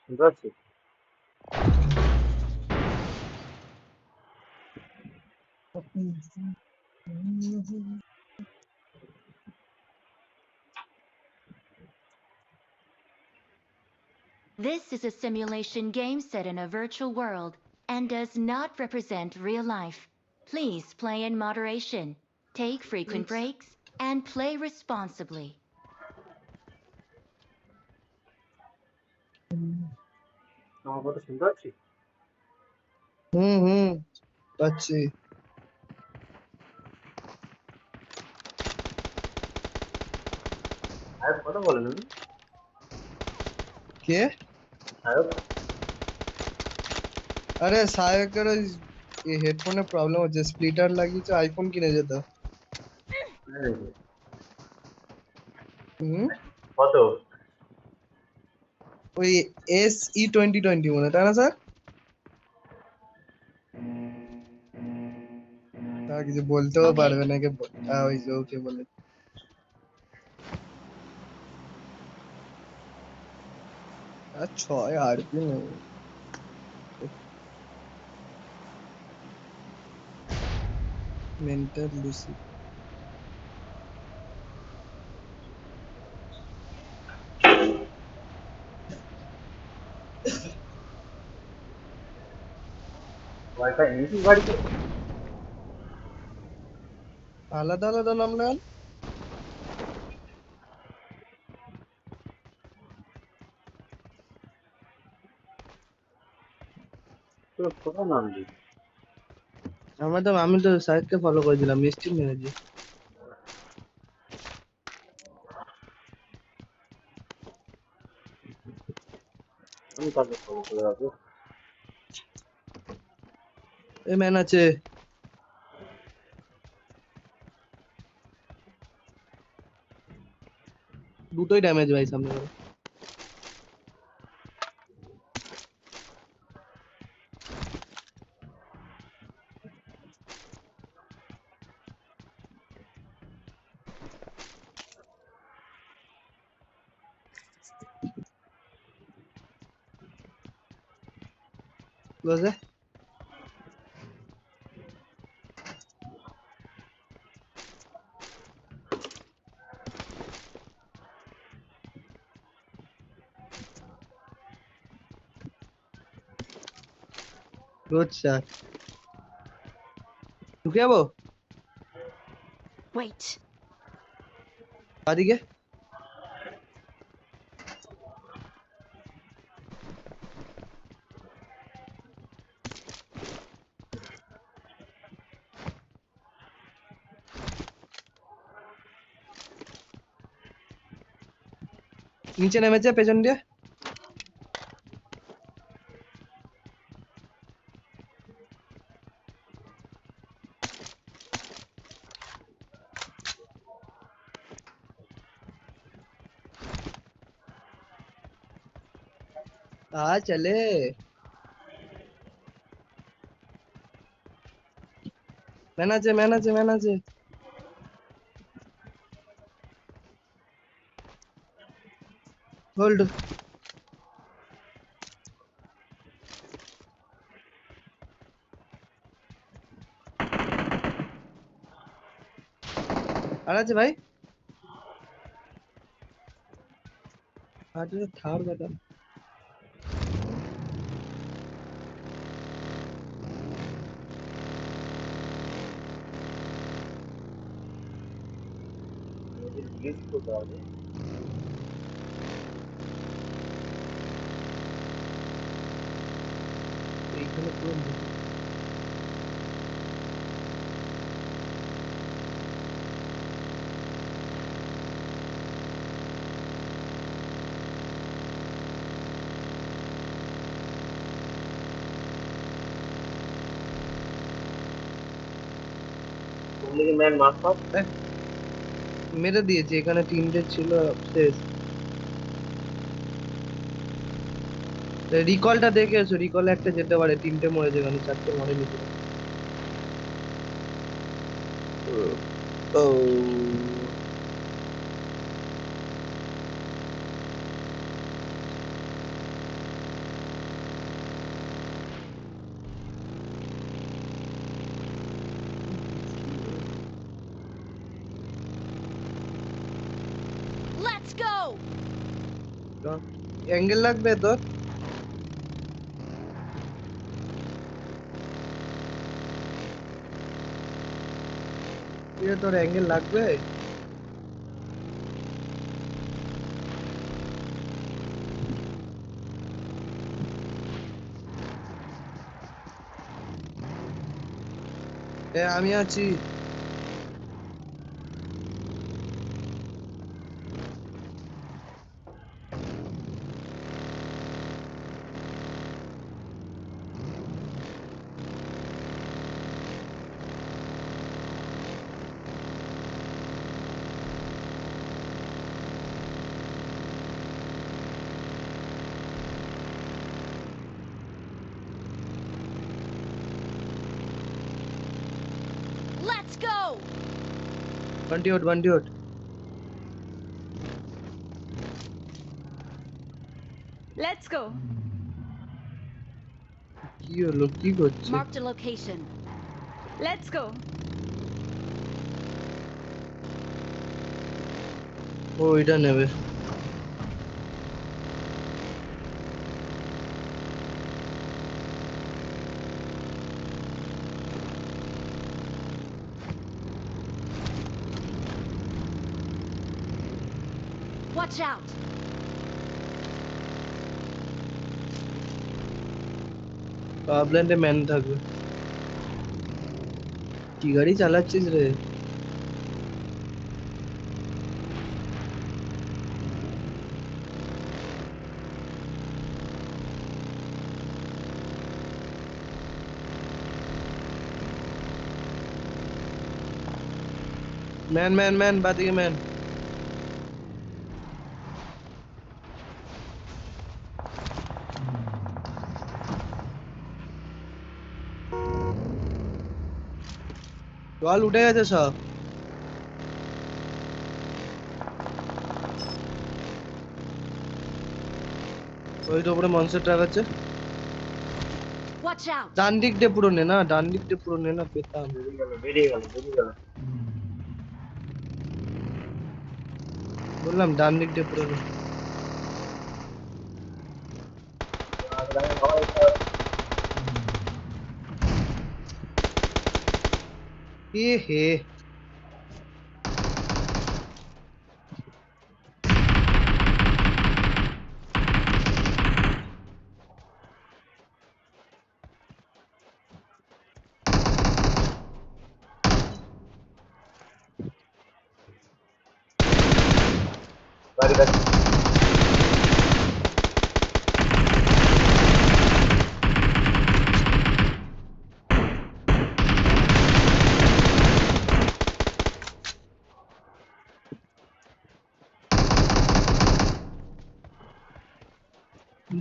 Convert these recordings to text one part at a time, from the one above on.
শুনতে পাচ্ছি। This is a simulation game set in a virtual world and does not represent real life. Please play in moderation, take frequent breaks, and play responsibly. আমার কথা শুনতে পাচ্ছি? পাচ্ছি। সাহেব কথা বলেন উনি? কে? সাহেব? আরে সায়কের ওই হেডফোনে প্রবলেম হচ্ছে, স্প্লিটার লাগিয়েছে, আইফোন কিনে যেত। হ্যাঁ, হুম কত? ওই SE2020 মনে, তাই না স্যার? স্যার কিছু বলতেও Okay. পারবে না কে। ওই যে ওকে বলে আর 6 আরপি নেই। Mental Lucy. ওয়াইফাই এনেছিস বাড়িতে? আলাদা আলাদা নাম না। তোর কোথায় নাম দিই? আমি তো সাহেবকে ফলো করেছিলাম, মিষ্টি মেরেছি। আমি কাকে ফলো করে রাখবো? এ ম্যান আছে। দুটোই ড্যামেজ ভাই সামনে করে। ক্লোজে ক্লোজ স্যার ঢুকে যাবো Wait. বাদিকে। নিচে নেমেছে পেছন দিয়ে। চলে ম্যান আছে। হোল্ড। আর আছে ভাই। আর থার বেটা। লিস্ট করতে হবে। এইখানে পুরো কোন দিকে ম্যান মার্ক কর? মেরে দিয়েছি, এখানে তিনটে ছিল শেষ। রিকলটা দেখে এসো, রিকলে একটা যেতে পারে, তিনটে মরেছে, এখানে চারটে মরেনি পুরো। ও go! অ্যাঙ্গেল লাগবে তোর? তোর অ্যাঙ্গেল লাগবে? আমি আছি। Let's go! বন্টি ওঠ, বন্টি ওঠ। Let's go! কি হলো, কি করছে? Marked a location. Let's go! ও এটা নেবে। Watch out! পাবল্যান্ডে ম্যান থাকবে। কি গাড়ি চালাচ্ছিস রে? ম্যান ম্যান ম্যান, বাদিকে ম্যান। জল উঠে গেছে সব। ওই তো উপরে মনস্টার ট্রাক আছে। Watch out! ডান দিক দিয়ে পুরো নে না, ডান দিক দিয়ে পুরো নে না, পেতাম। বেরিয়ে গেল। বললাম ডান দিক দিয়ে পুরো নে। এ হে, গাড়ি।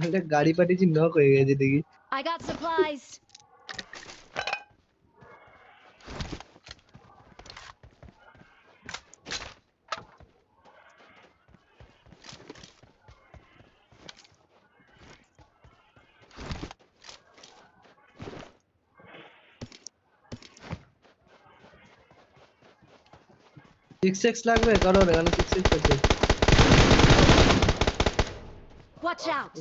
একটা গাড়ি পাঠিয়েছি, নক হয়ে গেছে দেখি। I got supplies! Six x লাগবে কারোর? এখানে সিক্স এক্স আছে। Watch out!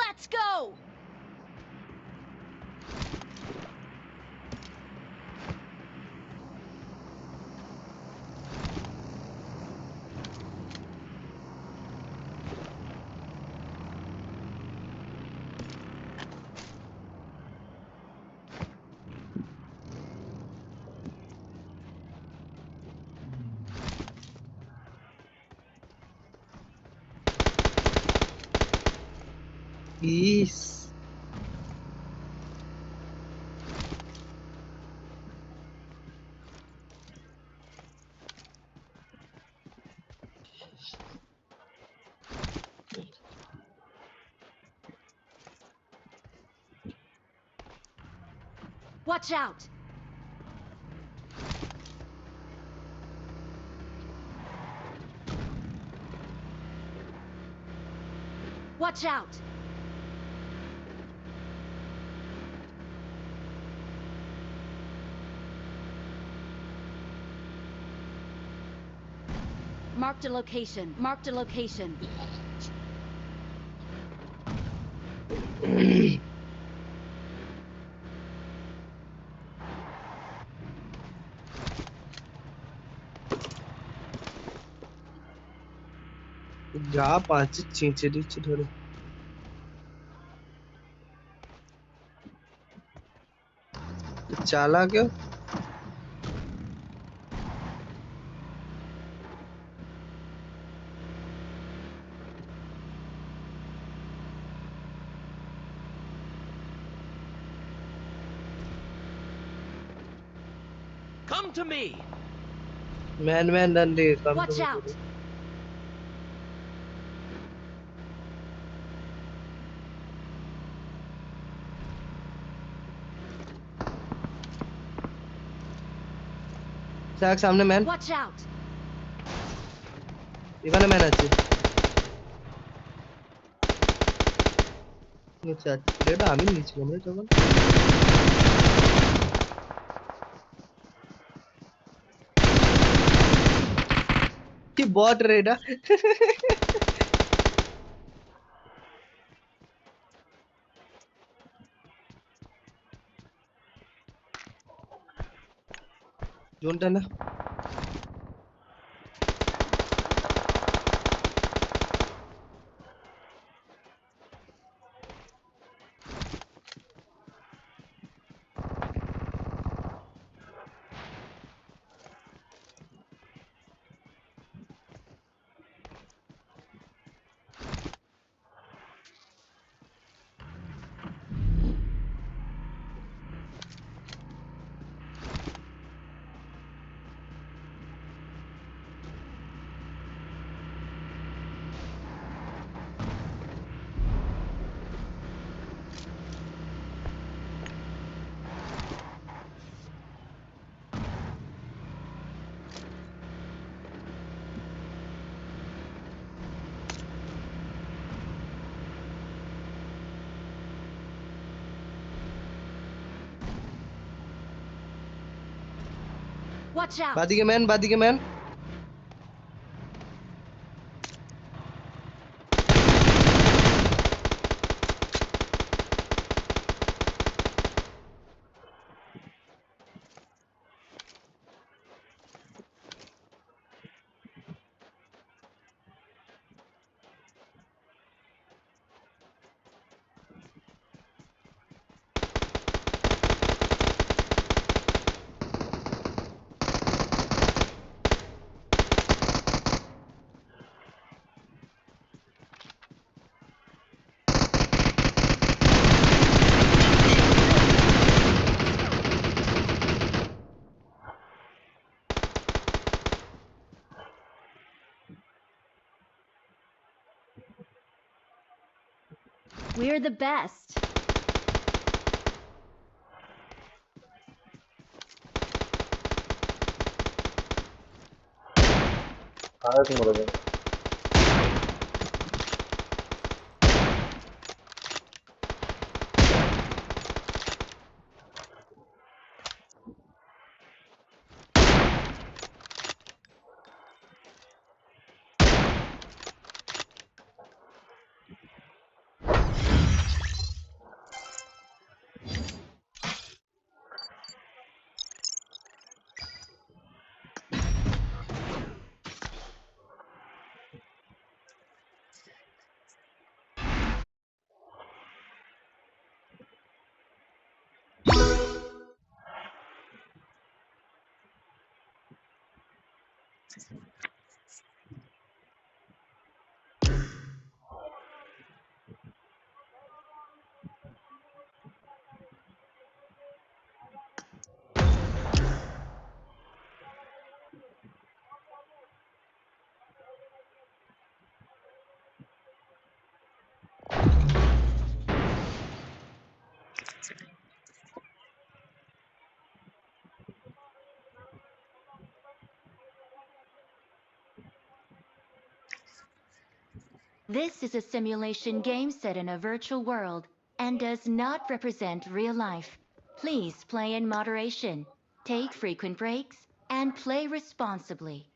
Let's go! Is, Watch out! Watch out! Marked a location. Marked a location. যা পাচ্ছি চেঁচে দিচ্ছি ধরে চালা কেউ Come to me. man dande come Watch to out! me দেখ সামনে ম্যান Watch out! এখানে ম্যান আছে আচ্ছা এটা আমি নিয়েছিলাম রে তখন কি বট রে এটা জোনটা না Watch out! বাদিকে ম্যান We're the best. খারাপ মরে যাবে This is a simulation game set in a virtual world and does not represent real life. Please play in moderation, take frequent breaks, and play responsibly.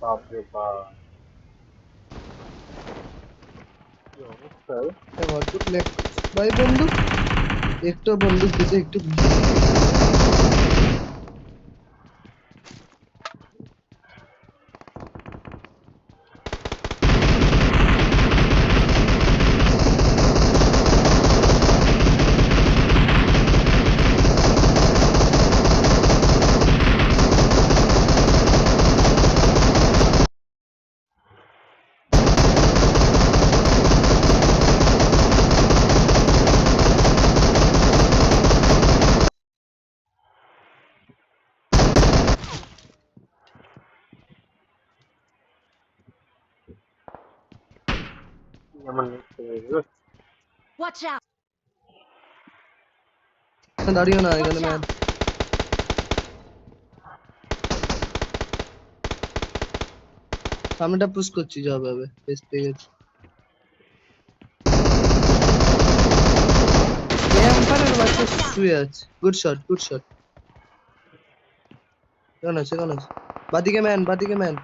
बाप रे बाप কি অবস্থা রে? ভরপুর লেগ ভাই বন্দুক একটু বন্দুক দিতে একটু আমার নেট চলে গেল। Watch out! দাঁড়িও না Watch এখানে ম্যান out! সামনেটা পুশ করছি যা হবে বেশ পেয়ে গেছি ক্যাম্পারের বাচ্চা শুয়ে আছে গুড শট কেমন আছে বাদিকে ম্যান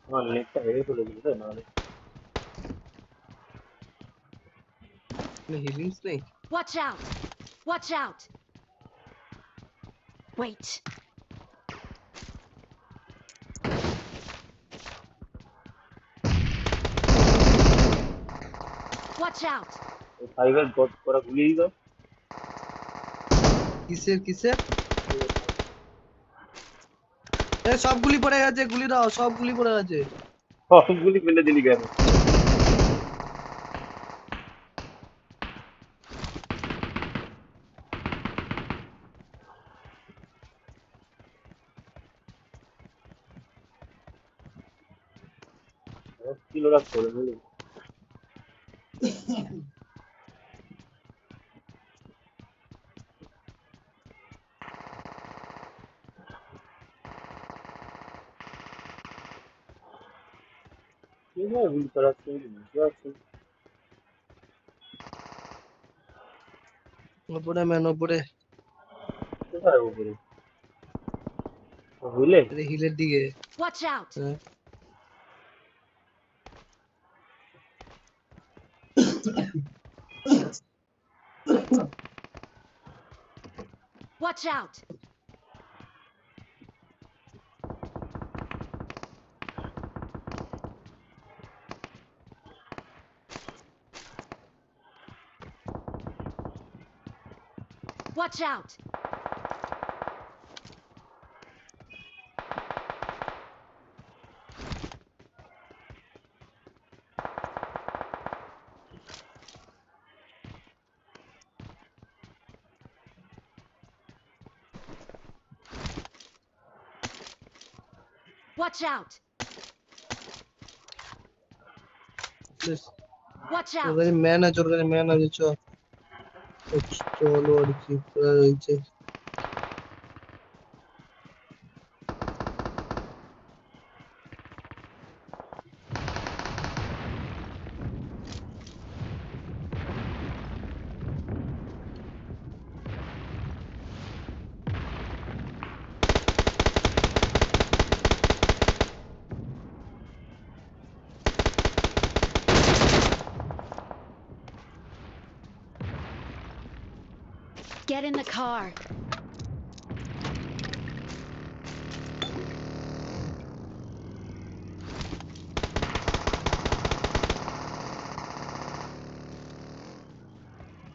আমার নেটটা হেরে চলে গেল রে নাহলে হিলিংস নেই Watch out! Watch out! Wait. Watch out! এই ফাইভের গট করা গুলিয়ে দিল। কিসের এ সব গুলি পড়ে গেছে গুলি দাও সব গুলি পড়ে গেছে সবগুলি ফেলে দিলি কেন? কিলো রাখ করে দিলি। কিভাবে গুলি চালাচ্ছে বুঝতে পারছি না। ওপরে ম্যান ওপরে কোথায় উপরে? বুঝলে? হিলের দিকে Watch out! হ্যাঁ Watch out! Watch out! Watch out! Please Watch or out! কাছে ম্যান আছে, ওর কাছে ম্যান আছে, চলো আর কি করা রয়েছে। Get in the car.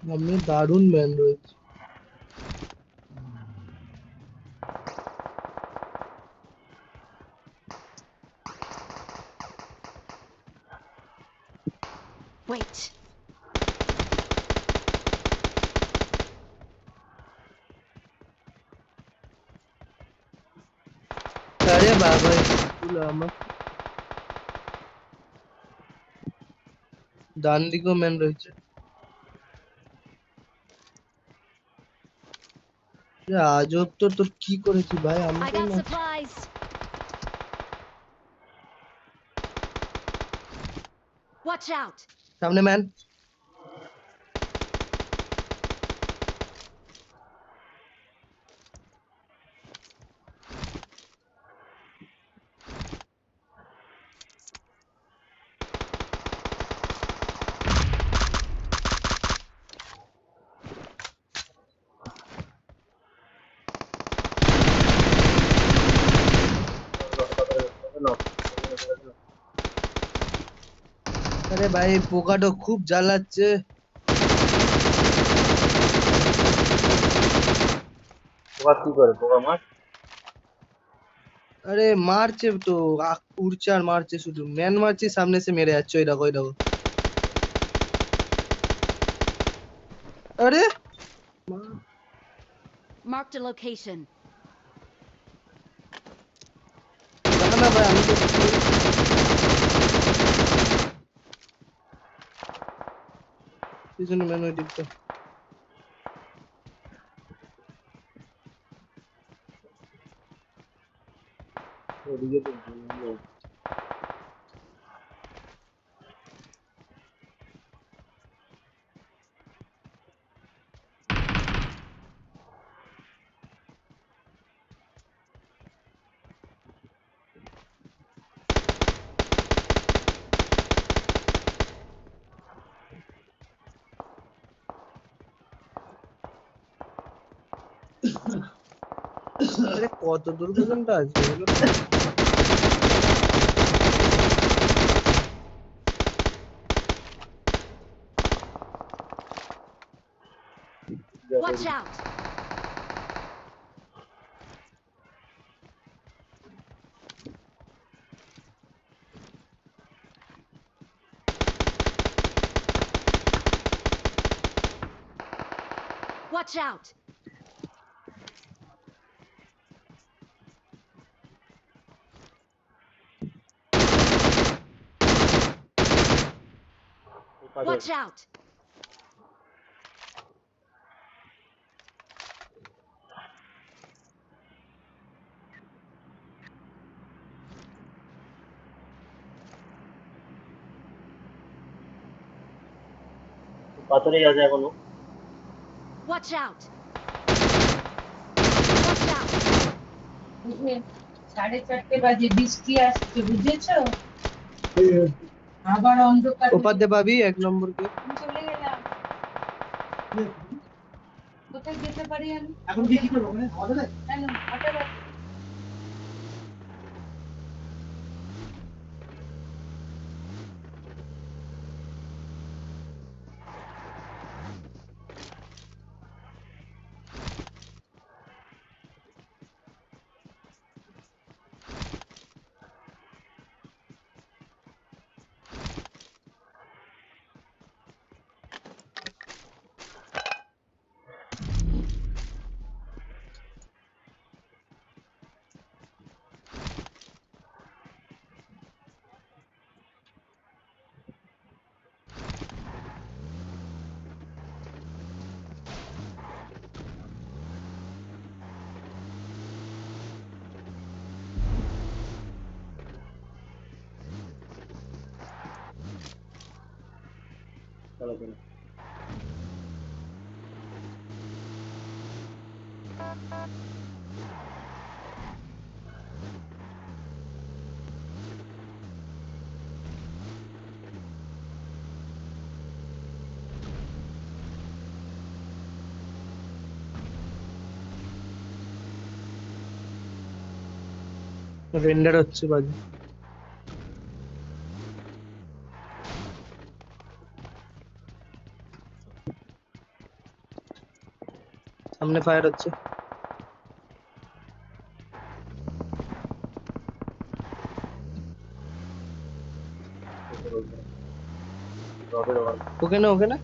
সামনে দারুণ ম্যান রয়েছে। Wait. আরে বাবা, স্কুল আমার ডান দিকেও ম্যান রয়েছে। আজব তো, তোর কি করেছি ভাই আমি I তো got না। supplies. Watch out! সামনে ম্যান। আরে ভাই এই পোকাটা খুব জ্বালাচ্ছে। পোকা কি করে? পোকা মাছ? আরে মারছে তো, উড়ছে আর মারছে, শুধু ম্যান মারছে, সামনে সে মেরে যাচ্ছে। ওই দেখো, ওই দেখো। আরে Marked a location. না না ভাই, আমি তো পিছনে ম্যান ওই দিকটা। ওদিকে তো নেই। আরে কত দূর পর্যন্ত আসবে এগুলো? Watch out! Watch out! Watch out! পাথরেই আছে এখনো। Watch out! Watch out! বুঝলে 4:30 বাজে, বৃষ্টি আসছে, বুঝেছো? আবার অন্ধকার ওপার দিয়ে পাবি 1 নম্বর কে। আমি চলে গেলাম। কোথায় যেতে পারি আমি? এখন কি করবো? কেন? 8টা বাজে। चलो चलो রেন্ডার হচ্ছে বাজে। সামনে ফায়ার হচ্ছে। ड्रॉप ओवर ওকে না ওকে না,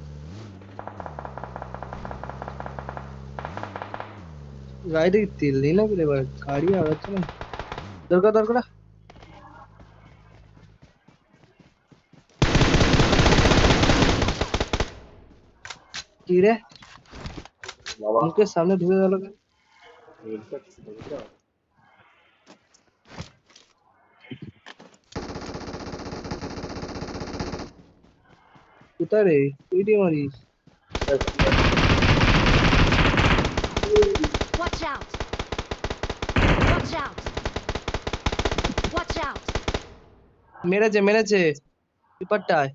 গাড়ি তেল নেই না বলে এবার গাড়ি আগাচ্ছে না। দরকার দরকার কি রে, बाबा মুখের সামনে ঢুকে গেল কেন? কোথায় রে, তুই দিয়ে মারিস? Watch out! Watch out! Watch out! মেরেছে মেরেছে পিপারটায়।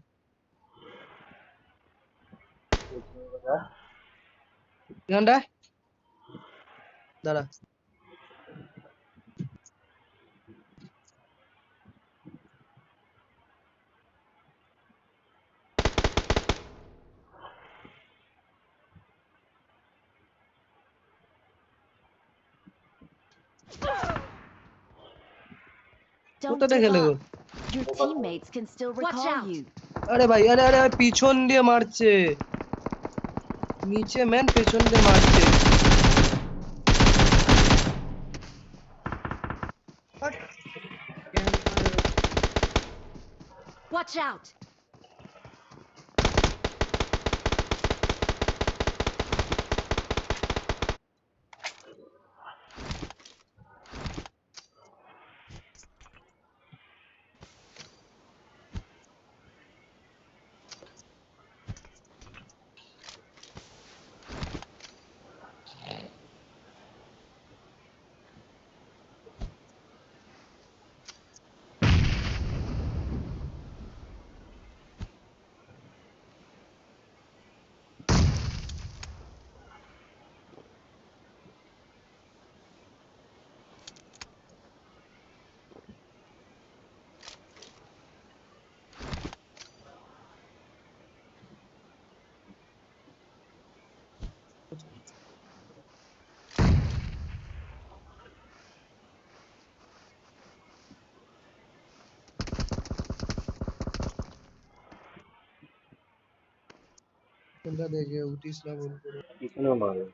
এখানটায় দাঁড়া। Don't কোথাটা give খেলে গো? up. Your teammates can still recall you. আরে ভাই, আরে আরে আরে, পিছন দিয়ে মারছে নিচে, ম্যান পেছন দিয়ে মারছে। Watch out! কোনটা দেখে উঠিস না বল করে। किसने मारे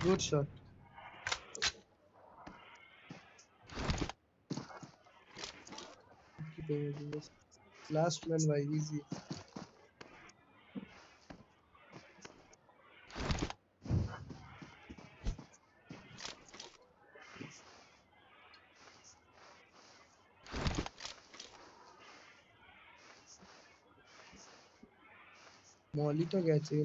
গুড শট। লাস্ট ম্যান ভাই, ইজি। মলি তো গেছে।